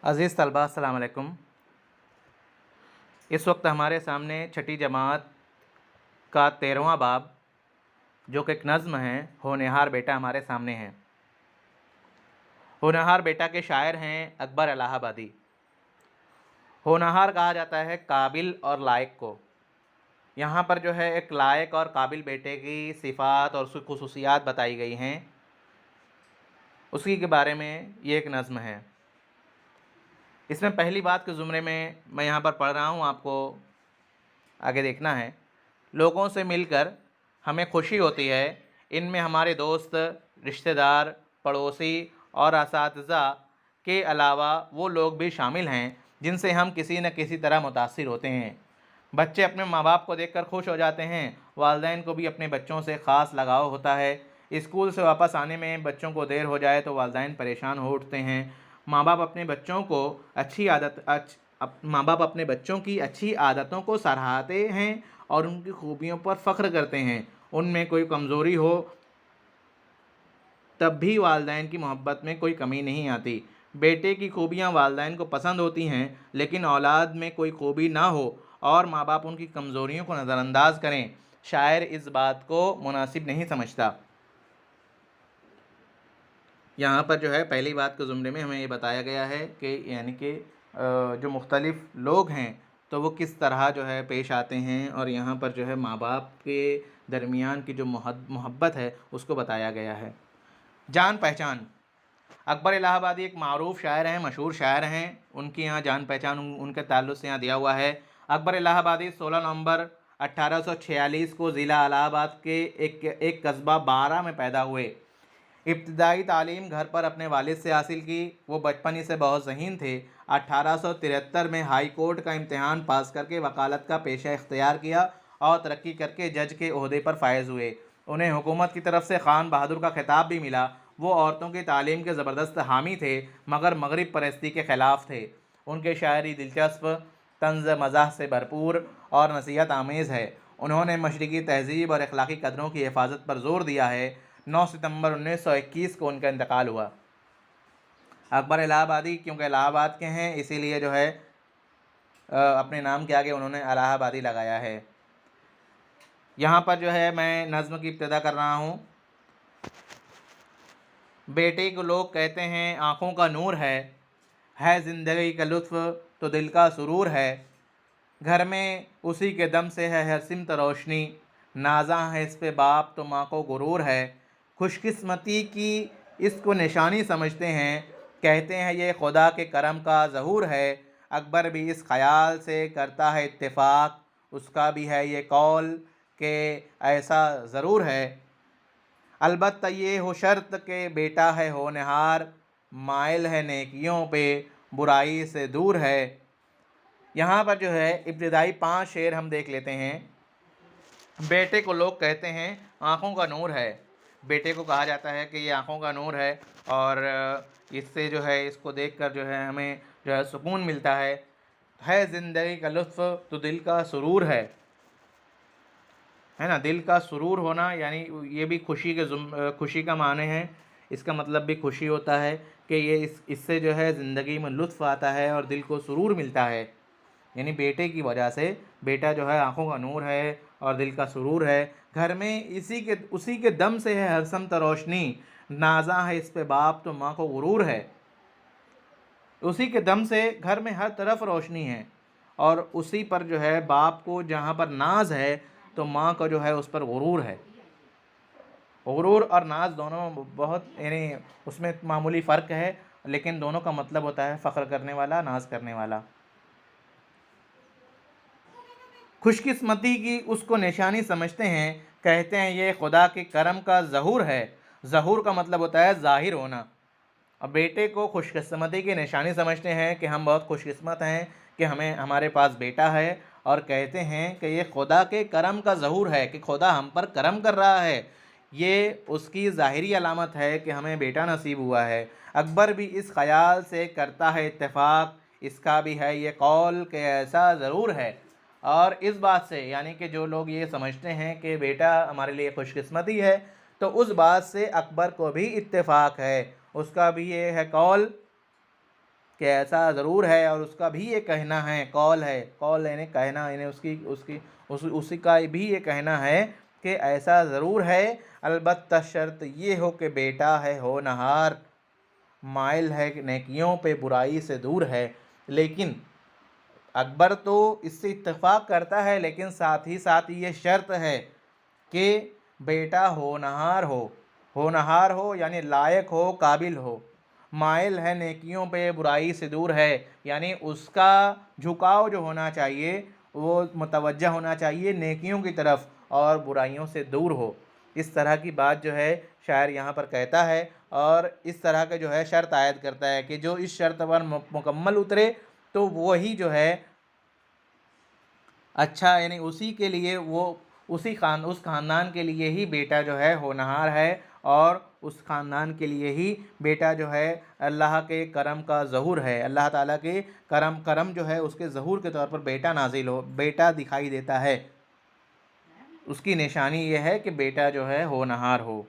عزیز طلباء السلام علیکم۔ اس وقت ہمارے سامنے چھٹی جماعت کا 13واں باب جو کہ ایک نظم ہے ہونہار بیٹا ہمارے سامنے ہے۔ ہونہار بیٹا کے شاعر ہیں اکبر الہ آبادی۔ ہونہار کہا جاتا ہے قابل اور لائق کو۔ یہاں پر جو ہے ایک لائق اور قابل بیٹے کی صفات اور خصوصیات بتائی گئی ہیں، اسی کے بارے میں یہ ایک نظم ہے۔ اس میں پہلی بات کے زمرے میں یہاں پر پڑھ رہا ہوں، آپ کو آگے دیکھنا ہے۔ لوگوں سے مل کر ہمیں خوشی ہوتی ہے، ان میں ہمارے دوست، رشتہ دار، پڑوسی اور اساتذہ کے علاوہ وہ لوگ بھی شامل ہیں جن سے ہم کسی نہ کسی طرح متاثر ہوتے ہیں۔ بچے اپنے ماں باپ کو دیکھ کر خوش ہو جاتے ہیں، والدین کو بھی اپنے بچوں سے خاص لگاؤ ہوتا ہے۔ اسکول سے واپس آنے میں بچوں کو دیر ہو جائے تو والدین پریشان ہو اٹھتے ہیں۔ ماں باپ اپنے بچوں کی اچھی عادتوں کو سراہتے ہیں اور ان کی خوبیوں پر فخر کرتے ہیں۔ ان میں کوئی کمزوری ہو تب بھی والدین کی محبت میں کوئی کمی نہیں آتی۔ بیٹے کی خوبیاں والدین کو پسند ہوتی ہیں، لیکن اولاد میں کوئی خوبی نہ ہو اور ماں باپ ان کی کمزوریوں کو نظر انداز کریں، شاعر اس بات کو مناسب نہیں سمجھتا۔ یہاں پر جو ہے پہلی بات کے زمرے میں ہمیں یہ بتایا گیا ہے کہ یعنی کہ جو مختلف لوگ ہیں تو وہ کس طرح جو ہے پیش آتے ہیں، اور یہاں پر جو ہے ماں باپ کے درمیان کی جو محبت ہے اس کو بتایا گیا ہے۔ جان پہچان۔ اکبر الہ آبادی ایک معروف شاعر ہیں، مشہور شاعر ہیں۔ ان کی یہاں جان پہچان ان کے تعلق سے یہاں دیا ہوا ہے۔ اکبر الہ آبادی 16 نومبر 1846 کو ضلع الہ آباد کے ایک قصبہ بارہ میں پیدا ہوئے۔ ابتدائی تعلیم گھر پر اپنے والد سے حاصل کی۔ وہ بچپن ہی سے بہت ذہین تھے۔ 1873 میں ہائی کورٹ کا امتحان پاس کر کے وکالت کا پیشہ اختیار کیا اور ترقی کر کے جج کے عہدے پر فائز ہوئے۔ انہیں حکومت کی طرف سے خان بہادر کا خطاب بھی ملا۔ وہ عورتوں کی تعلیم کے زبردست حامی تھے، مگر مغرب پرستی کے خلاف تھے۔ ان کی شاعری دلچسپ، طنز مزاح سے بھرپور اور نصیحت آمیز ہے۔ انہوں نے مشرقی تہذیب اور اخلاقی قدروں کی حفاظت پر زور دیا ہے۔ 9 ستمبر 1921 کو ان کا انتقال ہوا۔ اکبر الہ آبادی کیونکہ الہ آباد کے ہیں اسی لیے جو ہے اپنے نام کے آگے انہوں نے الہ آبادی لگایا ہے۔ یہاں پر جو ہے میں نظم کی ابتدا کر رہا ہوں۔ بیٹے کو لوگ کہتے ہیں آنکھوں کا نور ہے زندگی کا لطف تو دل کا سرور ہے۔ گھر میں اسی کے دم سے ہے ہر سمت روشنی، نازاں ہے اس پہ باپ تو ماں کو غرور ہے۔ خوش قسمتی کی اس کو نشانی سمجھتے ہیں، کہتے ہیں یہ خدا کے کرم کا ظہور ہے۔ اکبر بھی اس خیال سے کرتا ہے اتفاق، اس کا بھی ہے یہ قول کہ ایسا ضرور ہے۔ البتہ یہ ہو شرط کہ بیٹا ہے ہونہار، مائل ہے نیکیوں پہ برائی سے دور ہے۔ یہاں پر جو ہے ابتدائی 5 شعر ہم دیکھ لیتے ہیں۔ بیٹے کو لوگ کہتے ہیں آنکھوں کا نور ہے۔ بیٹے کو کہا جاتا ہے کہ یہ آنکھوں کا نور ہے، اور اس سے جو ہے اس کو دیکھ کر جو ہے ہمیں جو ہے سکون ملتا ہے زندگی کا لطف تو دل کا سرور ہے نا۔ دل کا سرور ہونا یعنی یہ بھی خوشی کا معنی ہے۔ اس کا مطلب بھی خوشی ہوتا ہے کہ یہ اس سے جو ہے زندگی میں لطف آتا ہے اور دل کو سرور ملتا ہے، یعنی بیٹے کی وجہ سے بیٹا جو ہے آنکھوں کا نور ہے اور دل کا سرور ہے۔ گھر میں اسی کے دم سے ہے ہر سمت روشنی، نازاں ہے اس پہ باپ تو ماں کو غرور ہے۔ اسی کے دم سے گھر میں ہر طرف روشنی ہے، اور اسی پر جو ہے باپ کو جہاں پر ناز ہے تو ماں کو جو ہے اس پر غرور ہے۔ غرور اور ناز دونوں بہت یعنی اس میں معمولی فرق ہے، لیکن دونوں کا مطلب ہوتا ہے فخر کرنے والا، ناز کرنے والا۔ خوش قسمتی کی اس کو نشانی سمجھتے ہیں، کہتے ہیں یہ خدا کے کرم کا ظہور ہے۔ ظہور کا مطلب ہوتا ہے ظاہر ہونا۔ اب بیٹے کو خوش قسمتی کی نشانی سمجھتے ہیں کہ ہم بہت خوش قسمت ہیں کہ ہمارے پاس بیٹا ہے، اور کہتے ہیں کہ یہ خدا کے کرم کا ظہور ہے، کہ خدا ہم پر کرم کر رہا ہے۔ یہ اس کی ظاہری علامت ہے کہ ہمیں بیٹا نصیب ہوا ہے۔ اکبر بھی اس خیال سے کرتا ہے اتفاق، اس کا بھی ہے یہ قول کہ ایسا ضرور ہے۔ اور اس بات سے یعنی کہ جو لوگ یہ سمجھتے ہیں کہ بیٹا ہمارے لیے خوش قسمتی ہے، تو اس بات سے اکبر کو بھی اتفاق ہے، اس کا بھی یہ ہے قول کہ ایسا ضرور ہے، اور اس کا بھی یہ کہنا ہے، قول ہے، قول یعنی کہنا، یعنی اسی کا بھی یہ کہنا ہے کہ ایسا ضرور ہے، البتہ شرط یہ ہو کہ بیٹا ہے ہونہار، مائل ہے نیکیوں پہ، برائی سے دور ہے۔ لیکن اکبر تو اس سے اتفاق کرتا ہے، لیکن ساتھ ہی ساتھ یہ شرط ہے کہ بیٹا ہونہار ہو یعنی لائق ہو، قابل ہو، مائل ہے نیکیوں پہ، برائی سے دور ہے، یعنی اس کا جھکاؤ جو ہونا چاہیے وہ متوجہ ہونا چاہیے نیکیوں کی طرف، اور برائیوں سے دور ہو۔ اس طرح کی بات جو ہے شاعر یہاں پر کہتا ہے، اور اس طرح کے جو ہے شرط عائد کرتا ہے کہ جو اس شرط پر مکمل اترے تو وہی جو ہے اچھا، یعنی اسی کے لیے وہ اس خاندان کے لیے ہی بیٹا جو ہے ہونہار ہے، اور اس خاندان کے لیے ہی بیٹا جو ہے اللہ کے کرم کا ظہور ہے، اللہ تعالیٰ کے کرم جو ہے اس کے ظہور کے طور پر بیٹا نازل ہو، بیٹا دکھائی دیتا ہے، اس کی نشانی یہ ہے کہ بیٹا جو ہے ہونہار ہو۔